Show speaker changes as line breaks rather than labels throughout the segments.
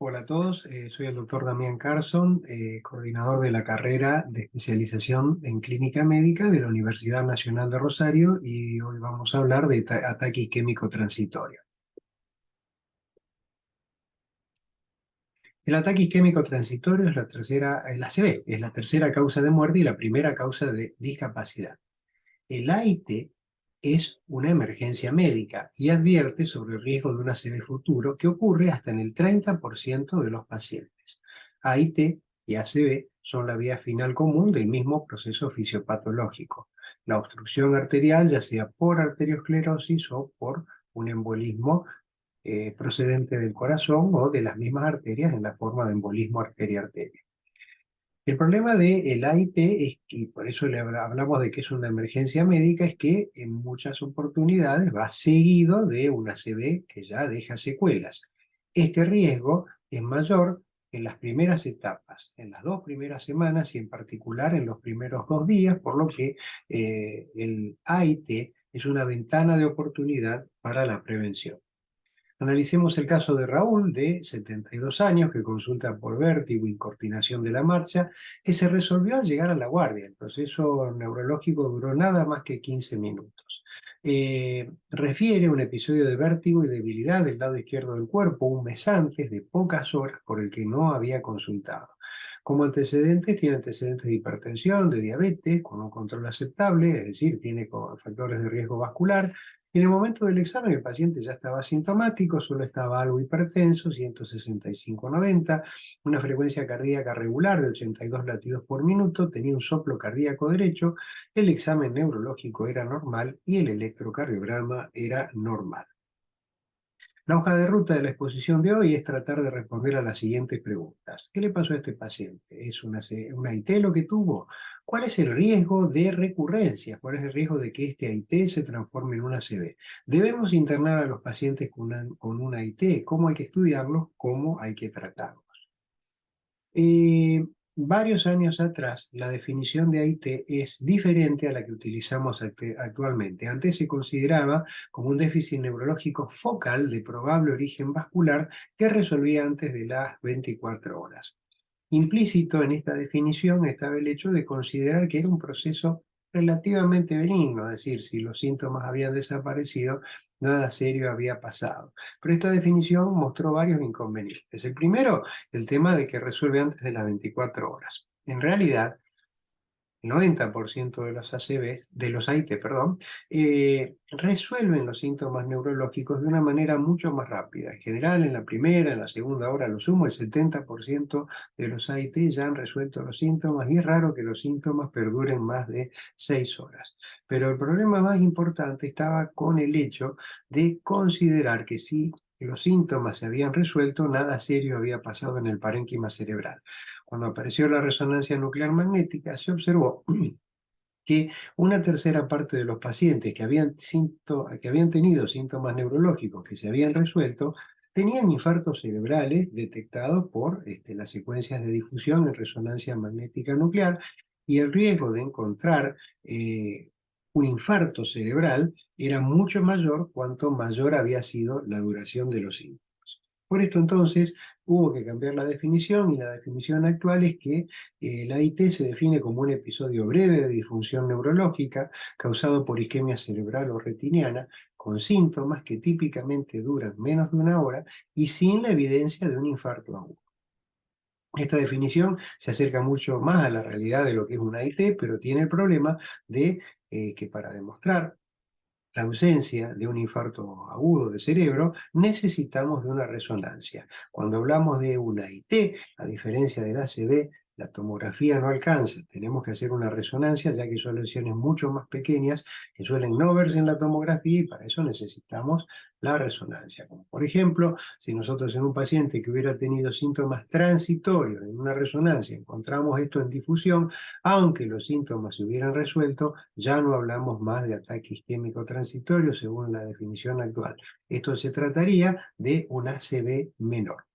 Hola a todos, soy el doctor Damián Carson, coordinador de la carrera de especialización en clínica médica de la Universidad Nacional de Rosario y hoy vamos a hablar de ataque isquémico transitorio. El ataque isquémico transitorio es la ACV, es la tercera causa de muerte y la primera causa de discapacidad. El AIT es una emergencia médica y advierte sobre el riesgo de un ACV futuro que ocurre hasta en el 30% de los pacientes. AIT y ACV son la vía final común del mismo proceso fisiopatológico. La obstrucción arterial, ya sea por arteriosclerosis o por un embolismo procedente del corazón o de las mismas arterias en la forma de embolismo arteria-arteria. El problema del AIT es que, y por eso hablamos de que es una emergencia médica, es que en muchas oportunidades va seguido de una ACV que ya deja secuelas. Este riesgo es mayor en las primeras etapas, en las 2 primeras semanas y en particular en los primeros 2 días, por lo que el AIT es una ventana de oportunidad para la prevención. Analicemos el caso de Raúl, de 72 años, que consulta por vértigo, incoordinación de la marcha, que se resolvió al llegar a la guardia. El proceso neurológico duró nada más que 15 minutos. Refiere un episodio de vértigo y debilidad del lado izquierdo del cuerpo un mes antes, de pocas horas, por el que no había consultado. Como antecedentes, tiene antecedentes de hipertensión, de diabetes, con un control aceptable, es decir, tiene factores de riesgo vascular. En el momento del examen el paciente ya estaba asintomático, solo estaba algo hipertenso, 165/90, una frecuencia cardíaca regular de 82 latidos por minuto, tenía un soplo cardíaco derecho, el examen neurológico era normal y el electrocardiograma era normal. La hoja de ruta de la exposición de hoy es tratar de responder a las siguientes preguntas. ¿Qué le pasó a este paciente? ¿Es una AIT lo que tuvo? ¿Cuál es el riesgo de recurrencia? ¿Cuál es el riesgo de que este AIT se transforme en una ACV? ¿Debemos internar a los pacientes con una AIT? ¿Cómo hay que estudiarlos? ¿Cómo hay que tratarlos? Varios años atrás, la definición de AIT es diferente a la que utilizamos actualmente. Antes se consideraba como un déficit neurológico focal de probable origen vascular que resolvía antes de las 24 horas. Implícito en esta definición estaba el hecho de considerar que era un proceso relativamente benigno, es decir, si los síntomas habían desaparecido, nada serio había pasado. Pero esta definición mostró varios inconvenientes. El primero, el tema de que resuelve antes de las 24 horas. En realidad, el 90% de los ACVs, de los AIT, perdón, resuelven los síntomas neurológicos de una manera mucho más rápida. En general, en la primera, en la segunda hora, a lo sumo, el 70% de los AIT ya han resuelto los síntomas y es raro que los síntomas perduren más de 6 horas. Pero el problema más importante estaba con el hecho de considerar que si los síntomas se habían resuelto, nada serio había pasado en el parénquima cerebral. Cuando apareció la resonancia nuclear magnética, se observó que una tercera parte de los pacientes que habían tenido síntomas neurológicos que se habían resuelto, tenían infartos cerebrales detectados por las secuencias de difusión en resonancia magnética nuclear, y el riesgo de encontrar un infarto cerebral era mucho mayor cuanto mayor había sido la duración de los síntomas. Por esto entonces hubo que cambiar la definición y la definición actual es que la IT se define como un episodio breve de disfunción neurológica causado por isquemia cerebral o retiniana con síntomas que típicamente duran menos de una hora y sin la evidencia de un infarto agudo. Esta definición se acerca mucho más a la realidad de lo que es una IT, pero tiene el problema de que para demostrar la ausencia de un infarto agudo de cerebro, necesitamos de una resonancia. Cuando hablamos de una IT, a diferencia del ACV, la tomografía no alcanza. Tenemos que hacer una resonancia, ya que son lesiones mucho más pequeñas que suelen no verse en la tomografía y para eso necesitamos la resonancia. Como por ejemplo, si nosotros en un paciente que hubiera tenido síntomas transitorios en una resonancia encontramos esto en difusión, aunque los síntomas se hubieran resuelto, ya no hablamos más de ataque isquémico transitorio según la definición actual. Esto se trataría de un ACV menor.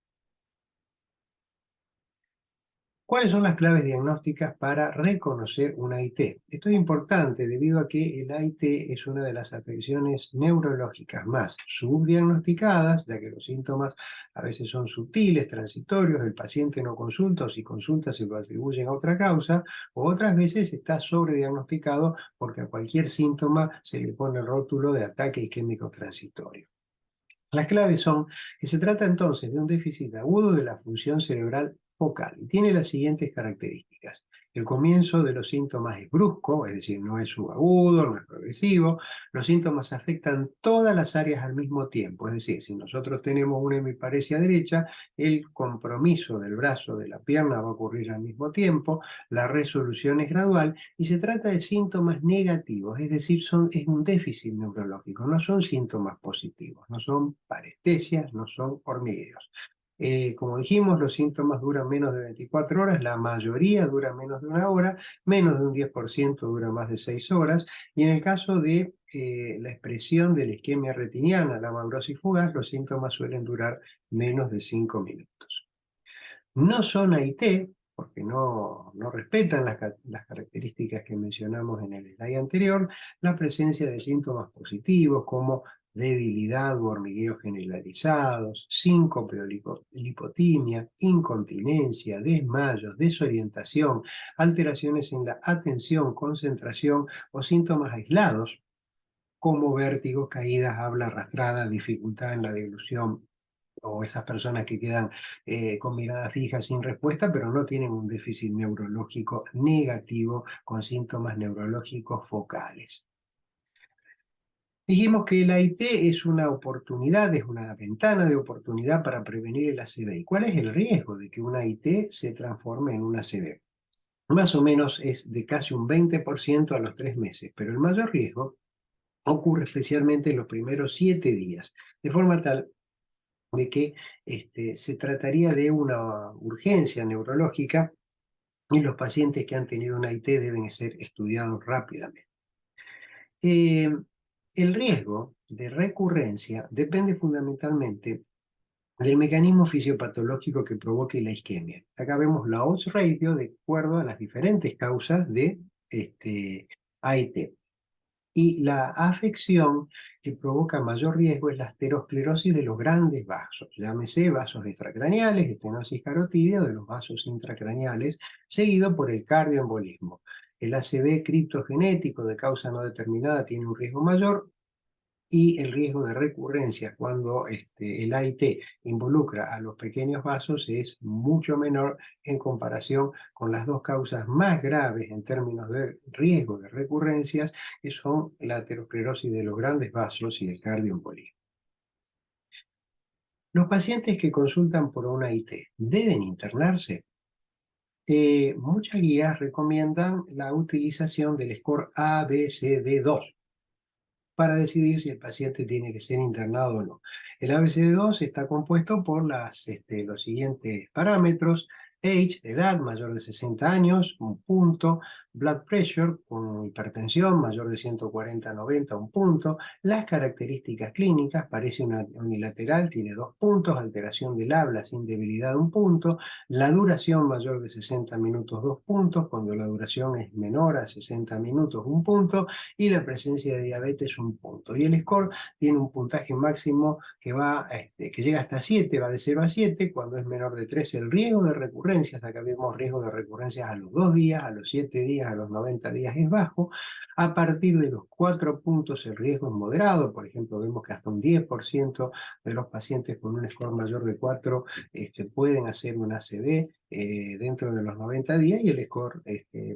¿Cuáles son las claves diagnósticas para reconocer una AIT? Esto es importante debido a que el AIT es una de las afecciones neurológicas más subdiagnosticadas, ya que los síntomas a veces son sutiles, transitorios, el paciente no consulta o si consulta se lo atribuyen a otra causa, o otras veces está sobrediagnosticado porque a cualquier síntoma se le pone el rótulo de ataque isquémico transitorio. Las claves son que se trata entonces de un déficit agudo de la función cerebral focal y tiene las siguientes características. El comienzo de los síntomas es brusco, es decir, no es subagudo, no es progresivo. Los síntomas afectan todas las áreas al mismo tiempo, es decir, si nosotros tenemos una hemiparesia derecha, el compromiso del brazo de la pierna va a ocurrir al mismo tiempo, la resolución es gradual y se trata de síntomas negativos, es decir, es un déficit neurológico, no son síntomas positivos, no son parestesias, no son hormigueos. Como dijimos, los síntomas duran menos de 24 horas, la mayoría dura menos de una hora, menos de un 10% dura más de 6 horas, y en el caso de la expresión de la isquemia retiniana, la fibrosis fugaz, los síntomas suelen durar menos de 5 minutos. No son AIT, porque no respetan las características que mencionamos en el slide anterior, la presencia de síntomas positivos como debilidad o hormigueo generalizados, síncope o lipotimia, incontinencia, desmayos, desorientación, alteraciones en la atención, concentración o síntomas aislados como vértigo, caídas, habla arrastrada, dificultad en la deglución, o esas personas que quedan con mirada fija sin respuesta, pero no tienen un déficit neurológico negativo con síntomas neurológicos focales. Dijimos que el AIT es una oportunidad, es una ventana de oportunidad para prevenir el ACV. ¿Y cuál es el riesgo de que un AIT se transforme en un ACV? Más o menos es de casi un 20% a los 3 meses, pero el mayor riesgo ocurre especialmente en los primeros 7 días, de forma tal de que se trataría de una urgencia neurológica y los pacientes que han tenido una IT deben ser estudiados rápidamente. Eh, el riesgo de recurrencia depende fundamentalmente del mecanismo fisiopatológico que provoque la isquemia. Acá vemos la odds ratio de acuerdo a las diferentes causas de AIT. Y la afección que provoca mayor riesgo es la aterosclerosis de los grandes vasos, llámese vasos extracraneales, estenosis carotídea o de los vasos intracraneales, seguido por el cardioembolismo. El ACV criptogenético de causa no determinada tiene un riesgo mayor, y el riesgo de recurrencia cuando el AIT involucra a los pequeños vasos es mucho menor en comparación con las dos causas más graves en términos de riesgo de recurrencias, que son la aterosclerosis de los grandes vasos y el cardioembolismo. Los pacientes que consultan por un AIT deben internarse. Muchas guías recomiendan la utilización del score ABCD2 para decidir si el paciente tiene que ser internado o no. El ABCD2 está compuesto por los siguientes parámetros: age, edad, mayor de 60 años, un punto; blood pressure, con hipertensión, mayor de 140/90, un punto; las características clínicas, parece una unilateral, tiene 2 puntos; alteración del habla sin debilidad, un punto; la duración mayor de 60 minutos, 2 puntos; cuando la duración es menor a 60 minutos, un punto; y la presencia de diabetes, un punto. Y el score tiene un puntaje máximo que llega hasta 7, va de 0 a 7, cuando es menor de 3 el riesgo de recurrencias, acá vemos riesgo de recurrencias a los 2 días, a los 7 días, a los 90 días es bajo; a partir de los 4 puntos el riesgo es moderado, por ejemplo vemos que hasta un 10% de los pacientes con un score mayor de 4 pueden hacer un ACV dentro de los 90 días, y el score,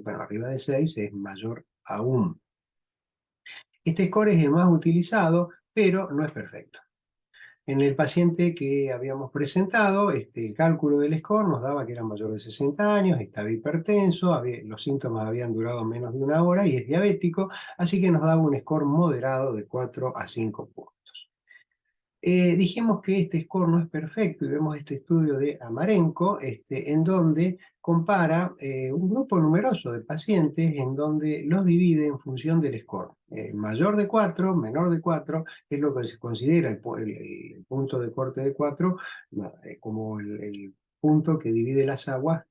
arriba de 6 es mayor aún. Este score es el más utilizado, pero no es perfecto. En el paciente que habíamos presentado, el cálculo del score nos daba que era mayor de 60 años, estaba hipertenso, los síntomas habían durado menos de una hora y es diabético, así que nos daba un score moderado de 4 a 5 puntos. Dijimos que este score no es perfecto y vemos este estudio de Amarenko, en donde compara un grupo numeroso de pacientes en donde los divide en función del score. Mayor de 4, menor de 4, es lo que se considera el punto de corte de 4, como el punto que divide las aguas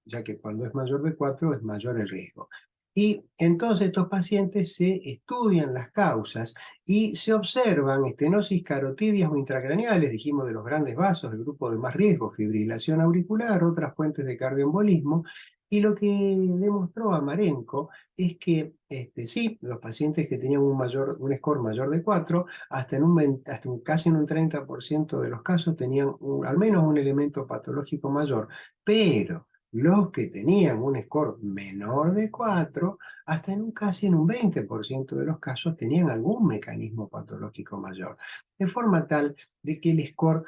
ya que cuando es mayor de 4 es mayor el riesgo. Y entonces estos pacientes se estudian las causas y se observan estenosis carotidias o intracraneales, dijimos de los grandes vasos, el grupo de más riesgo, fibrilación auricular, otras fuentes de cardioembolismo, y lo que demostró Amarenko es que sí, los pacientes que tenían un score mayor de 4, casi en un 30% de los casos tenían al menos un elemento patológico mayor, pero los que tenían un score menor de 4, hasta casi en un 20% de los casos tenían algún mecanismo patológico mayor. De forma tal de que el score,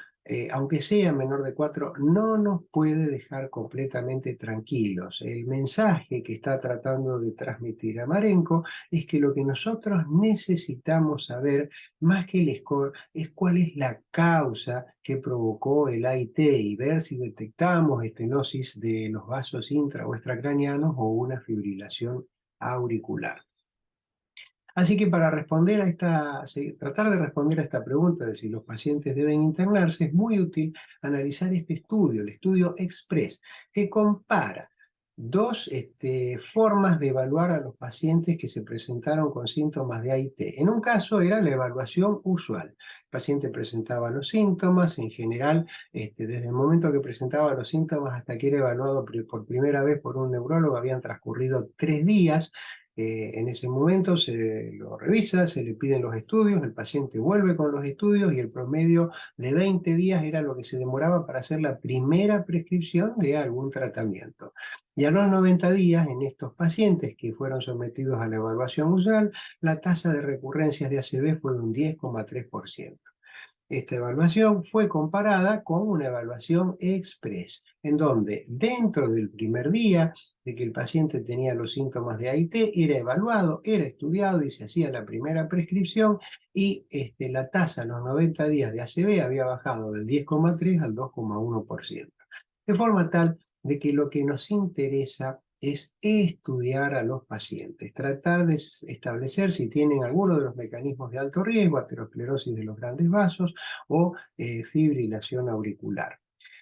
aunque sea menor de 4, no nos puede dejar completamente tranquilos. El mensaje que está tratando de transmitir Amarenko es que lo que nosotros necesitamos saber, más que el score, es cuál es la causa que provocó el AIT y ver si detectamos estenosis de los vasos intra o extracraneanos o una fibrilación auricular. Así que para responder a tratar de responder a esta pregunta de si los pacientes deben internarse, es muy útil analizar este estudio, el estudio Express, que compara dos formas de evaluar a los pacientes que se presentaron con síntomas de AIT. En un caso era la evaluación usual. El paciente presentaba los síntomas, en general, desde el momento que presentaba los síntomas hasta que era evaluado por primera vez por un neurólogo, habían transcurrido 3 días. En ese momento se lo revisa, se le piden los estudios, el paciente vuelve con los estudios y el promedio de 20 días era lo que se demoraba para hacer la primera prescripción de algún tratamiento. Y a los 90 días, en estos pacientes que fueron sometidos a la evaluación usual, la tasa de recurrencias de ACV fue de un 10,3%. Esta evaluación fue comparada con una evaluación express, en donde dentro del primer día de que el paciente tenía los síntomas de AIT, era evaluado, era estudiado y se hacía la primera prescripción y la tasa a los 90 días de ACV había bajado del 10,3 al 2,1%. De forma tal de que lo que nos interesa es estudiar a los pacientes, tratar de establecer si tienen alguno de los mecanismos de alto riesgo, aterosclerosis de los grandes vasos o fibrilación auricular.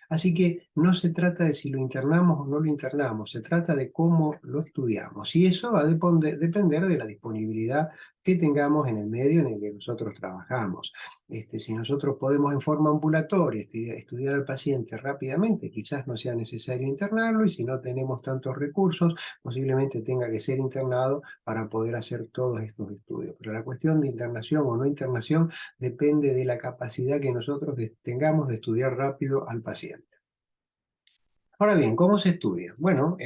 Así que no se trata de si lo internamos o no lo internamos, se trata de cómo lo estudiamos. Y eso va a depender de la disponibilidad que tengamos en el medio en el que nosotros trabajamos. Si nosotros podemos en forma ambulatoria estudiar al paciente rápidamente, quizás no sea necesario internarlo, y si no tenemos tantos recursos, posiblemente tenga que ser internado para poder hacer todos estos estudios. Pero la cuestión de internación o no internación depende de la capacidad que nosotros tengamos de estudiar rápido al paciente. Ahora bien, ¿cómo se estudia? Bueno,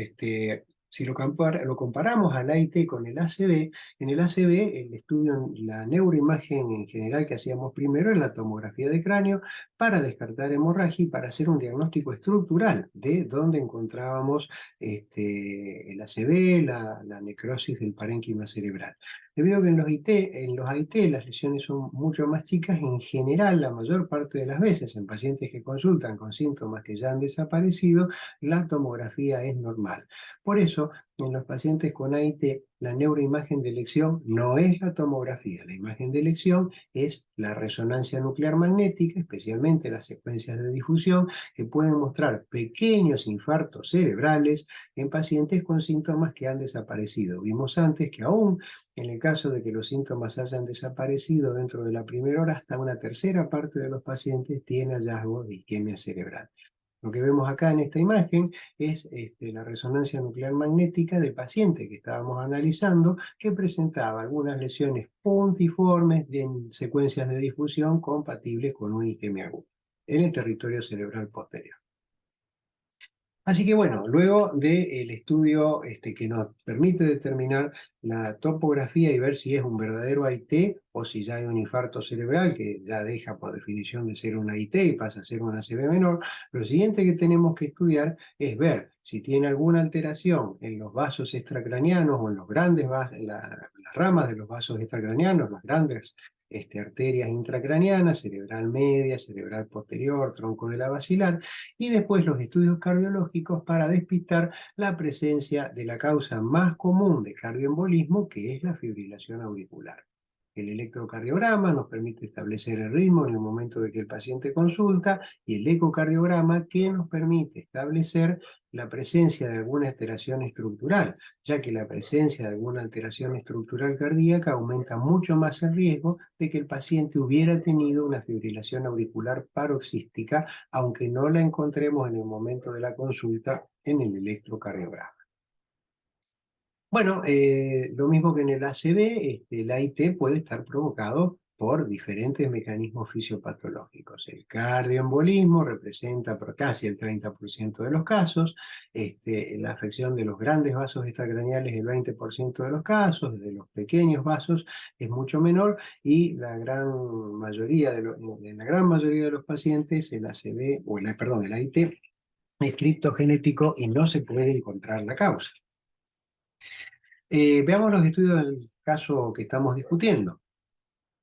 si lo comparamos al AIT con el ACV, en el ACV el estudio, la neuroimagen en general que hacíamos primero es la tomografía de cráneo para descartar hemorragia y para hacer un diagnóstico estructural de dónde encontrábamos el ACV, la necrosis del parénquima cerebral. Debido a que en los AIT las lesiones son mucho más chicas, en general, la mayor parte de las veces, en pacientes que consultan con síntomas que ya han desaparecido, la tomografía es normal. Por eso, en los pacientes con AIT, la neuroimagen de elección no es la tomografía. La imagen de elección es la resonancia nuclear magnética, especialmente las secuencias de difusión, que pueden mostrar pequeños infartos cerebrales en pacientes con síntomas que han desaparecido. Vimos antes que aún en el caso de que los síntomas hayan desaparecido dentro de la primera hora, hasta una tercera parte de los pacientes tiene hallazgo de isquemia cerebral. Lo que vemos acá en esta imagen es la resonancia nuclear magnética del paciente que estábamos analizando, que presentaba algunas lesiones puntiformes en secuencias de difusión compatibles con una isquemia aguda en el territorio cerebral posterior. Así que bueno, luego del estudio que nos permite determinar la topografía y ver si es un verdadero AIT o si ya hay un infarto cerebral que ya deja por definición de ser un AIT y pasa a ser un ACV menor, lo siguiente que tenemos que estudiar es ver si tiene alguna alteración en los vasos extracraneanos o en los grandes las ramas de los vasos extracraneanos, las grandes arterias intracraneanas, cerebral media, cerebral posterior, tronco de la basilar, y después los estudios cardiológicos para despistar la presencia de la causa más común de cardioembolismo, que es la fibrilación auricular. el electrocardiograma nos permite establecer el ritmo en el momento de que el paciente consulta, y el ecocardiograma que nos permite establecer la presencia de alguna alteración estructural, ya que la presencia de alguna alteración estructural cardíaca aumenta mucho más el riesgo de que el paciente hubiera tenido una fibrilación auricular paroxística, aunque no la encontremos en el momento de la consulta en el electrocardiograma. Bueno, lo mismo que en el ACV, el AIT puede estar provocado por diferentes mecanismos fisiopatológicos. El cardioembolismo representa por casi el 30% de los casos, la afección de los grandes vasos extracraneales el 20% de los casos, de los pequeños vasos es mucho menor, y en la gran mayoría de los pacientes el ACV, perdón, el AIT es criptogenético y no se puede encontrar la causa. Veamos los estudios del caso que estamos discutiendo.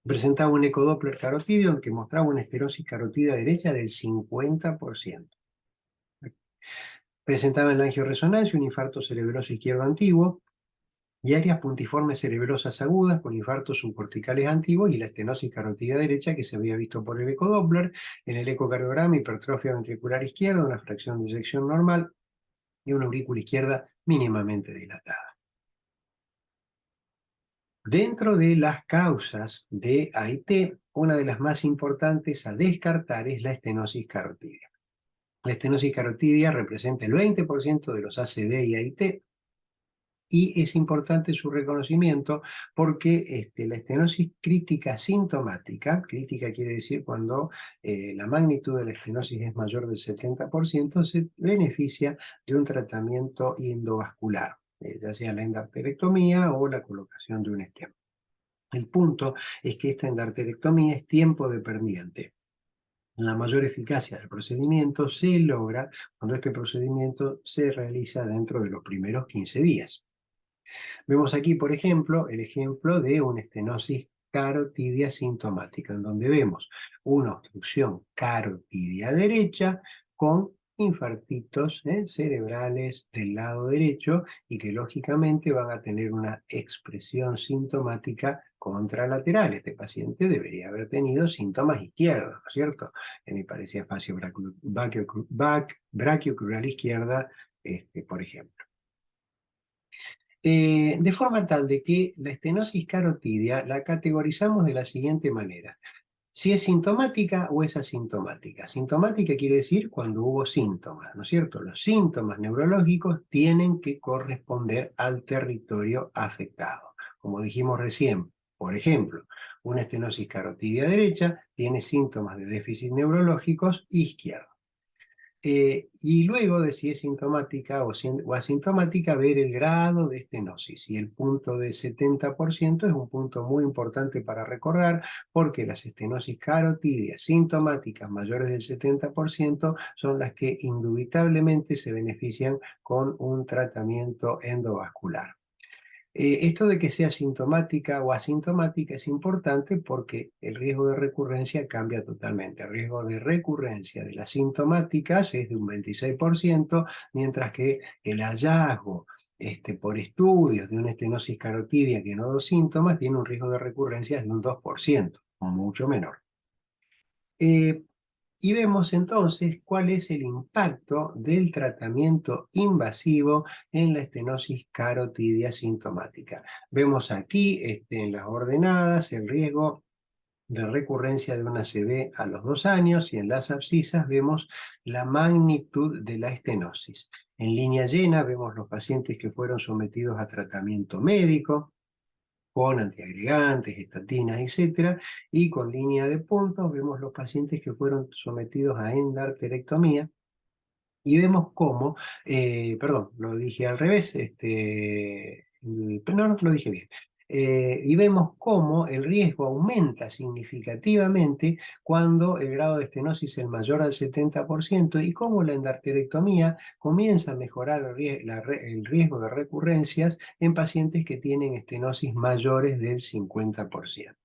Presentaba un ecodoppler carotídeo que mostraba una esterosis carotídea derecha del 50%. Presentaba en la angioresonancia un infarto cerebroso izquierdo antiguo y áreas puntiformes cerebrosas agudas con infartos subcorticales antiguos, y la estenosis carotídea derecha que se había visto por el ecodoppler. En el ecocardiograma, hipertrofia ventricular izquierda, una fracción de eyección normal y una aurícula izquierda mínimamente dilatada. Dentro de las causas de AIT, una de las más importantes a descartar es la estenosis carotídea. La estenosis carotídea representa el 20% de los ACV y AIT, y es importante su reconocimiento porque la estenosis crítica sintomática, crítica quiere decir cuando la magnitud de la estenosis es mayor del 70%, se beneficia de un tratamiento endovascular, ya sea la endarterectomía o la colocación de un esquema. El punto es que esta endarterectomía es tiempo dependiente. La mayor eficacia del procedimiento se logra cuando este procedimiento se realiza dentro de los primeros 15 días. Vemos aquí, por ejemplo, el ejemplo de una estenosis carotidia sintomática, en donde vemos una obstrucción carotidia derecha con infartitos cerebrales del lado derecho, y que lógicamente van a tener una expresión sintomática contralateral. Este paciente debería haber tenido síntomas izquierdos, ¿no es cierto? Hemiparesia espacio brachiocrural izquierda, por ejemplo. De forma tal de que la estenosis carotidia la categorizamos de la siguiente manera: si es sintomática o es asintomática. Sintomática quiere decir cuando hubo síntomas, ¿no es cierto? Los síntomas neurológicos tienen que corresponder al territorio afectado. Como dijimos recién, por ejemplo, una estenosis carotidia derecha tiene síntomas de déficit neurológicos izquierdo. Y luego de si es sintomática o asintomática, ver el grado de estenosis. Y el punto de 70% es un punto muy importante para recordar, porque las estenosis carotidias sintomáticas mayores del 70% son las que indubitablemente se benefician con un tratamiento endovascular. Esto de que sea sintomática o asintomática es importante porque el riesgo de recurrencia cambia totalmente. El riesgo de recurrencia de las sintomáticas es de un 26%, mientras que el hallazgo por estudios de una estenosis carotidia que no da síntomas tiene un riesgo de recurrencia de un 2%, o mucho menor. Y vemos entonces cuál es el impacto del tratamiento invasivo en la estenosis carotidia sintomática. Vemos aquí en las ordenadas el riesgo de recurrencia de una ACV a los 2 años, y en las abscisas vemos la magnitud de la estenosis. En línea llena vemos los pacientes que fueron sometidos a tratamiento médico, con antiagregantes, estatinas, etc. Y con línea de puntos vemos los pacientes que fueron sometidos a endarterectomía, y vemos cómo, perdón, lo dije al revés, no, lo dije bien. Y vemos cómo el riesgo aumenta significativamente cuando el grado de estenosis es mayor al 70%, y cómo la endarterectomía comienza a mejorar el riesgo de recurrencias en pacientes que tienen estenosis mayores del 50%.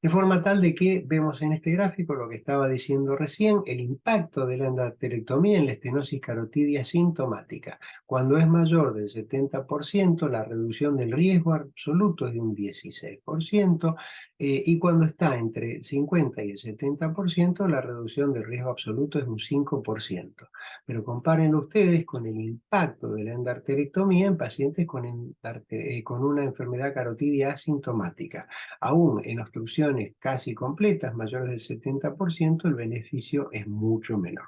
De forma tal de que vemos en este gráfico lo que estaba diciendo recién, el impacto de la endarterectomía en la estenosis carotidia sintomática. Cuando es mayor del 70%, la reducción del riesgo absoluto es de un 16%, y cuando está entre el 50 y el 70%, la reducción del riesgo absoluto es un 5%. Pero comparen ustedes con el impacto de la endarterectomía en pacientes con una enfermedad carotidia asintomática. Aún en obstrucciones casi completas, mayores del 70%, el beneficio es mucho menor.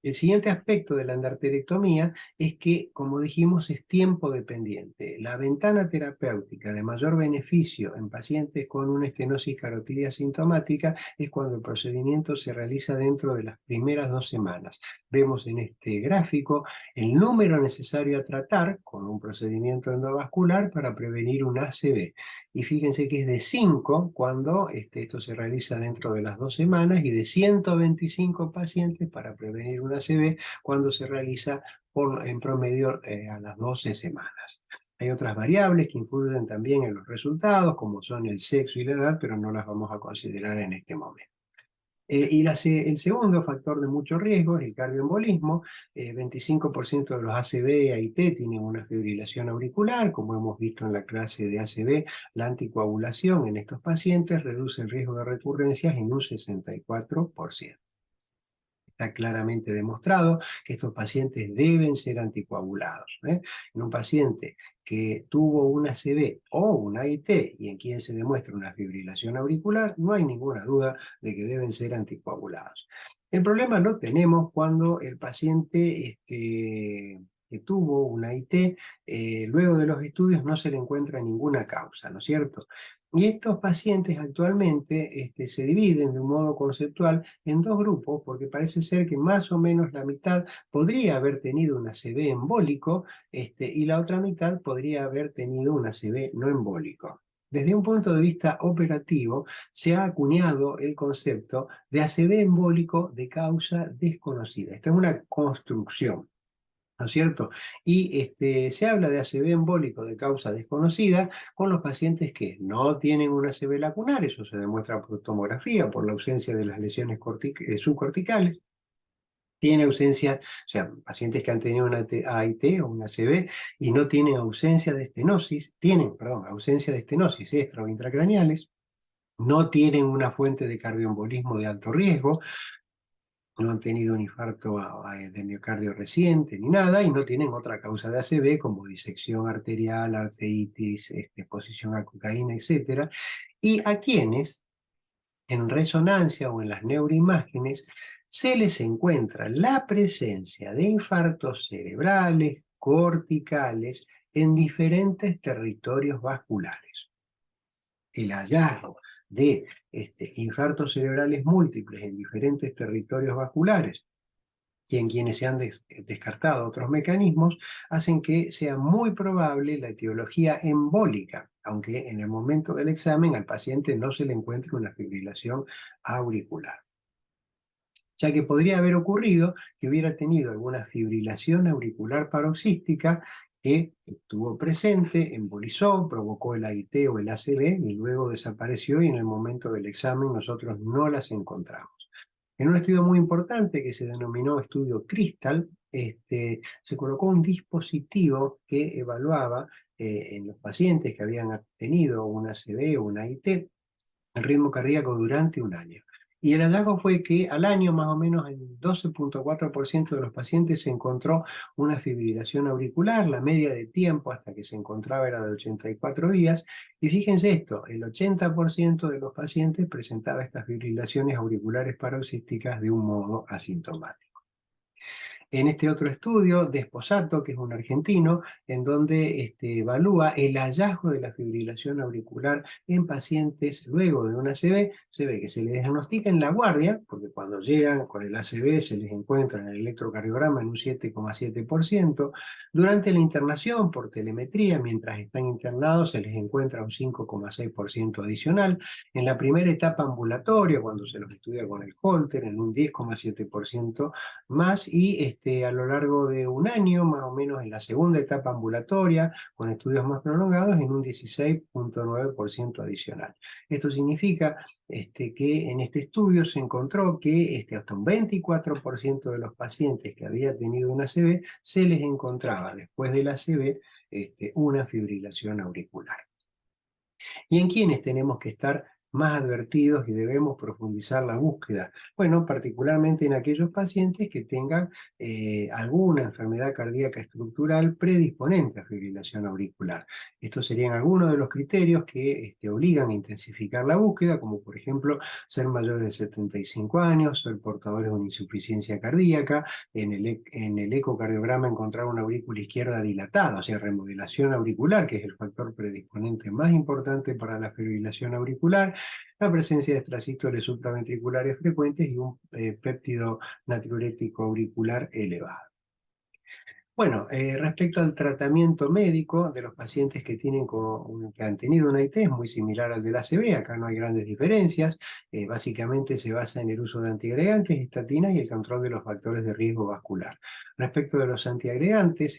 El siguiente aspecto de la endarterectomía es que, como dijimos, es tiempo dependiente. La ventana terapéutica de mayor beneficio en pacientes con una estenosis carotidia sintomática es cuando el procedimiento se realiza dentro de las primeras 2 semanas. Vemos en este gráfico el número necesario a tratar con un procedimiento endovascular para prevenir un ACV. Y fíjense que es de 5 cuando esto se realiza dentro de las 2 semanas y de 125 pacientes para prevenir una ACV cuando se realiza en promedio a las 12 semanas. Hay otras variables que influyen también en los resultados, como son el sexo y la edad, pero no las vamos a considerar en este momento. El segundo factor de mucho riesgo es el cardioembolismo. 25% de los ACV, AIT tienen una fibrilación auricular. Como hemos visto en la clase de ACV, la anticoagulación en estos pacientes reduce el riesgo de recurrencias en un 64%. Está claramente demostrado que estos pacientes deben ser anticoagulados. En un paciente que tuvo una ACV o una AIT y en quien se demuestra una fibrilación auricular, no hay ninguna duda de que deben ser anticoagulados. El problema lo tenemos cuando el paciente que tuvo una AIT, luego de los estudios no se le encuentra ninguna causa, ¿no es cierto? Y estos pacientes actualmente se dividen de un modo conceptual en 2 grupos, porque parece ser que más o menos la mitad podría haber tenido un ACV embólico, y la otra mitad podría haber tenido un ACV no embólico. Desde un punto de vista operativo, se ha acuñado el concepto de ACV embólico de causa desconocida. Esta es una construcción, ¿no es cierto? Y se habla de ACV embólico de causa desconocida con los pacientes que no tienen un ACV lacunar, eso se demuestra por tomografía, por la ausencia de las lesiones subcorticales. Tiene ausencia, o sea, pacientes que han tenido una AIT o una ACV y no tienen ausencia de estenosis, ausencia de estenosis extra o intracraneales, no tienen una fuente de cardioembolismo de alto riesgo, no han tenido un infarto de miocardio reciente ni nada, y no tienen otra causa de ACV como disección arterial, arteritis, exposición a cocaína, etc. Y a quienes en resonancia o en las neuroimágenes se les encuentra la presencia de infartos cerebrales, corticales, en diferentes territorios vasculares. El hallazgo de infartos cerebrales múltiples en diferentes territorios vasculares y en quienes se han descartado otros mecanismos, hacen que sea muy probable la etiología embólica, aunque en el momento del examen al paciente no se le encuentre una fibrilación auricular. Ya que podría haber ocurrido que hubiera tenido alguna fibrilación auricular paroxística que estuvo presente, embolizó, provocó el AIT o el ACV y luego desapareció, y en el momento del examen nosotros no las encontramos. En un estudio muy importante que se denominó estudio Crystal, se colocó un dispositivo que evaluaba en los pacientes que habían tenido una ACV o una AIT el ritmo cardíaco durante un año. Y el hallazgo fue que al año, más o menos, en 12.4% de los pacientes se encontró una fibrilación auricular. La media de tiempo hasta que se encontraba era de 84 días. Y fíjense esto, el 80% de los pacientes presentaba estas fibrilaciones auriculares paroxísticas de un modo asintomático. En este otro estudio, Desposato, que es un argentino, en donde evalúa el hallazgo de la fibrilación auricular en pacientes luego de una ACV, se ve que se les diagnostica en la guardia, porque cuando llegan con el ACV se les encuentra en el electrocardiograma en un 7,7%. Durante la internación por telemetría, mientras están internados, se les encuentra un 5,6% adicional. En la primera etapa ambulatoria, cuando se los estudia con el Holter, en un 10,7% más, y a lo largo de un año, más o menos en la segunda etapa ambulatoria, con estudios más prolongados, en un 16,9% adicional. Esto significa que en este estudio se encontró que hasta un 24% de los pacientes que había tenido una ACV se les encontraba después de la ACV una fibrilación auricular. ¿Y en quiénes tenemos que estar más advertidos y debemos profundizar la búsqueda? Bueno, particularmente en aquellos pacientes que tengan alguna enfermedad cardíaca estructural predisponente a fibrilación auricular. Estos serían algunos de los criterios que obligan a intensificar la búsqueda, como por ejemplo ser mayores de 75 años, ser portadores de una insuficiencia cardíaca, en el ecocardiograma encontrar una aurícula izquierda dilatada, o sea, remodelación auricular, que es el factor predisponente más importante para la fibrilación auricular, la presencia de extrasístoles supraventriculares frecuentes y un péptido natriurético auricular elevado. Bueno, respecto al tratamiento médico de los pacientes que han tenido una IT, es muy similar al de la ACV, acá no hay grandes diferencias, básicamente se basa en el uso de antiagregantes, estatinas y el control de los factores de riesgo vascular. Respecto de los antiagregantes,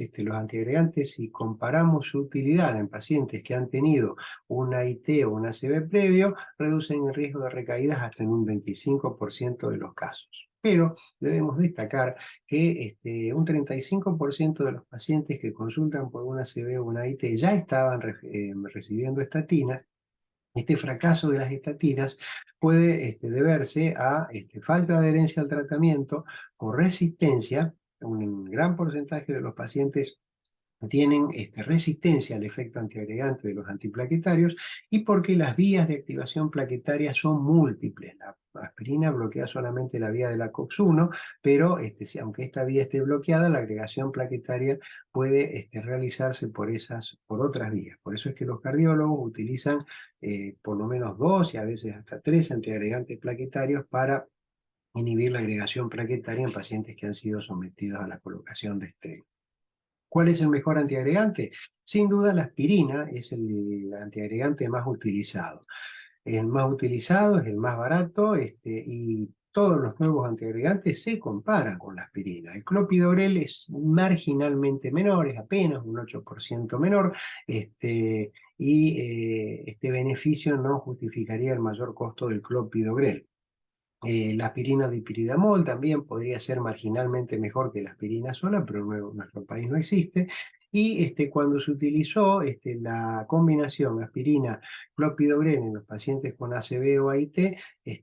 si comparamos su utilidad en pacientes que han tenido una IT o una ACV previo, reducen el riesgo de recaídas hasta en un 25% de los casos. Pero debemos destacar que un 35% de los pacientes que consultan por una ACV o una IT ya estaban recibiendo estatinas. Este fracaso de las estatinas puede deberse a falta de adherencia al tratamiento o resistencia. Un gran porcentaje de los pacientes tienen resistencia al efecto antiagregante de los antiplaquetarios y porque las vías de activación plaquetaria son múltiples. La aspirina bloquea solamente la vía de la COX-1, pero aunque esta vía esté bloqueada, la agregación plaquetaria puede realizarse por otras vías. Por eso es que los cardiólogos utilizan por lo menos 2 y a veces hasta 3 antiagregantes plaquetarios para inhibir la agregación plaquetaria en pacientes que han sido sometidos a la colocación de estrés. ¿Cuál es el mejor antiagregante? Sin duda la aspirina es el antiagregante más utilizado. El más utilizado es el más barato y todos los nuevos antiagregantes se comparan con la aspirina. El clopidogrel es marginalmente menor, es apenas un 8% menor, este beneficio no justificaría el mayor costo del clopidogrel. La aspirina dipiridamol también podría ser marginalmente mejor que la aspirina sola, pero en nuestro país no existe. Y cuando se utilizó la combinación aspirina-clopidogrel en los pacientes con ACV o AIT,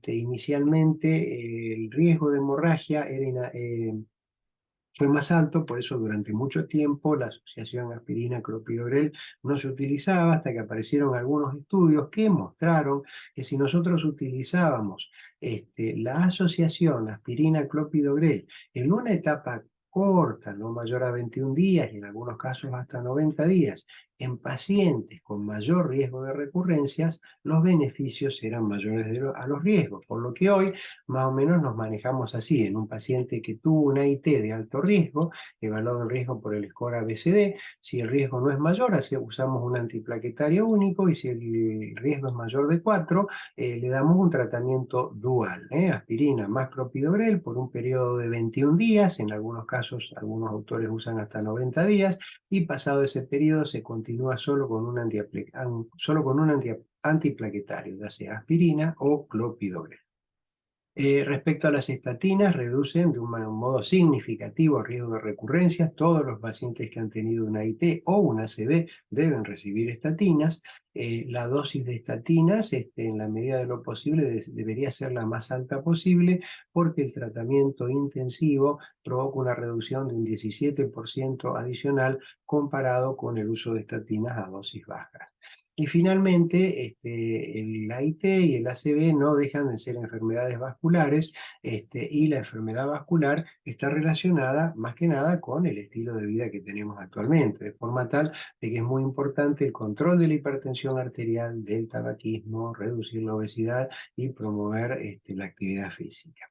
inicialmente el riesgo de hemorragia fue más alto, por eso durante mucho tiempo la asociación aspirina-clopidogrel no se utilizaba hasta que aparecieron algunos estudios que mostraron que si nosotros utilizábamos la asociación aspirina-clopidogrel en una etapa corta, no mayor a 21 días y en algunos casos hasta 90 días, en pacientes con mayor riesgo de recurrencias, los beneficios eran mayores a los riesgos, por lo que hoy más o menos nos manejamos así. En un paciente que tuvo una IT de alto riesgo, evaluado el riesgo por el score ABCD, si el riesgo no es mayor, usamos un antiplaquetario único, y si el riesgo es mayor de 4, le damos un tratamiento dual, aspirina más clopidogrel por un periodo de 21 días, en algunos casos algunos autores usan hasta 90 días, y pasado ese periodo se continúa solo con un antiplaquetario, ya sea aspirina o clopidogrel. Respecto a las estatinas, reducen de un modo significativo el riesgo de recurrencias. Todos los pacientes que han tenido una IT o una ACV deben recibir estatinas. La dosis de estatinas, en la medida de lo posible, debería ser la más alta posible, porque el tratamiento intensivo provoca una reducción de un 17% adicional comparado con el uso de estatinas a dosis bajas. Y finalmente, el AIT y el ACV no dejan de ser enfermedades vasculares, y la enfermedad vascular está relacionada más que nada con el estilo de vida que tenemos actualmente, de forma tal de que es muy importante el control de la hipertensión arterial, del tabaquismo, reducir la obesidad y promover la actividad física.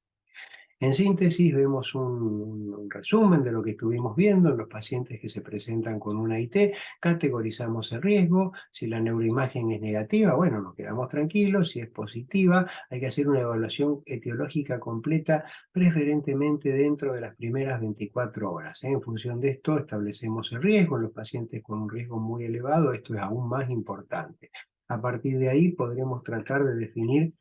En síntesis, vemos un resumen de lo que estuvimos viendo en los pacientes que se presentan con una IT, categorizamos el riesgo, si la neuroimagen es negativa, bueno, nos quedamos tranquilos, si es positiva, hay que hacer una evaluación etiológica completa, preferentemente dentro de las primeras 24 horas. En función de esto, establecemos el riesgo. En los pacientes con un riesgo muy elevado, esto es aún más importante. A partir de ahí podremos tratar de definir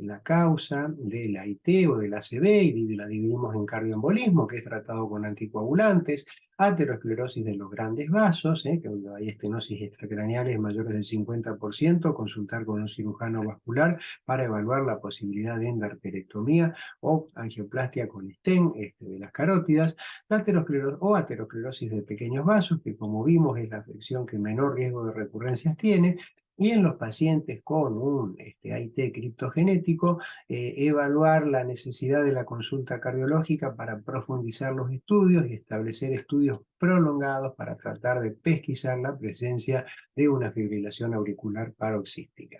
la causa de la IT o de la ACV y la dividimos en cardioembolismo, que es tratado con anticoagulantes, aterosclerosis de los grandes vasos, que cuando hay estenosis extracraneales mayores del 50%, consultar con un cirujano vascular para evaluar la posibilidad de endarterectomía o angioplastia con stent de las carótidas, la aterosclerosis de pequeños vasos, que como vimos es la afección que menor riesgo de recurrencias tiene, y en los pacientes con un AIT criptogenético, evaluar la necesidad de la consulta cardiológica para profundizar los estudios y establecer estudios prolongados para tratar de pesquisar la presencia de una fibrilación auricular paroxística.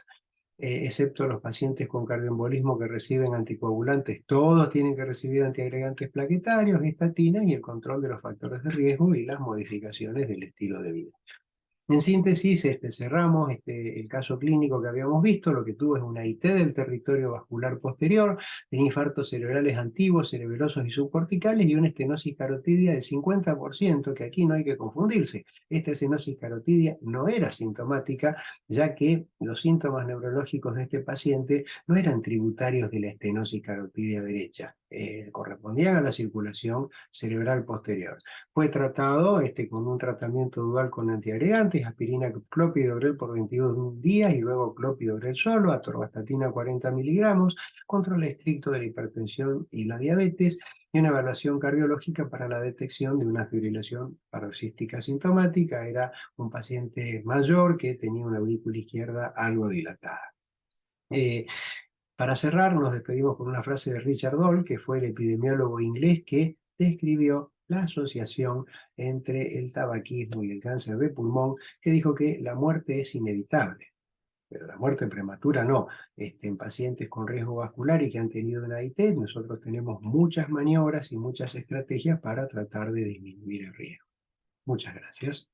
Excepto los pacientes con cardioembolismo que reciben anticoagulantes, todos tienen que recibir antiagregantes plaquetarios, estatinas y el control de los factores de riesgo y las modificaciones del estilo de vida. En síntesis, cerramos el caso clínico que habíamos visto. Lo que tuvo es una IT del territorio vascular posterior, tenía infartos cerebrales antiguos, cerebelosos y subcorticales y una estenosis carotidia del 50%, que aquí no hay que confundirse. Esta estenosis carotidia no era sintomática, ya que los síntomas neurológicos de este paciente no eran tributarios de la estenosis carotidia derecha, correspondían a la circulación cerebral posterior. Fue tratado con un tratamiento dual con antiagregantes, aspirina clopidogrel por 22 días y luego clopidogrel solo, atorvastatina 40 miligramos, control estricto de la hipertensión y la diabetes y una evaluación cardiológica para la detección de una fibrilación paroxística sintomática. Era un paciente mayor que tenía una aurícula izquierda algo dilatada. Eh, para cerrar, nos despedimos con una frase de Richard Doll, que fue el epidemiólogo inglés que describió la asociación entre el tabaquismo y el cáncer de pulmón, que dijo que la muerte es inevitable, pero la muerte prematura no. En pacientes con riesgo vascular y que han tenido una IT, nosotros tenemos muchas maniobras y muchas estrategias para tratar de disminuir el riesgo. Muchas gracias.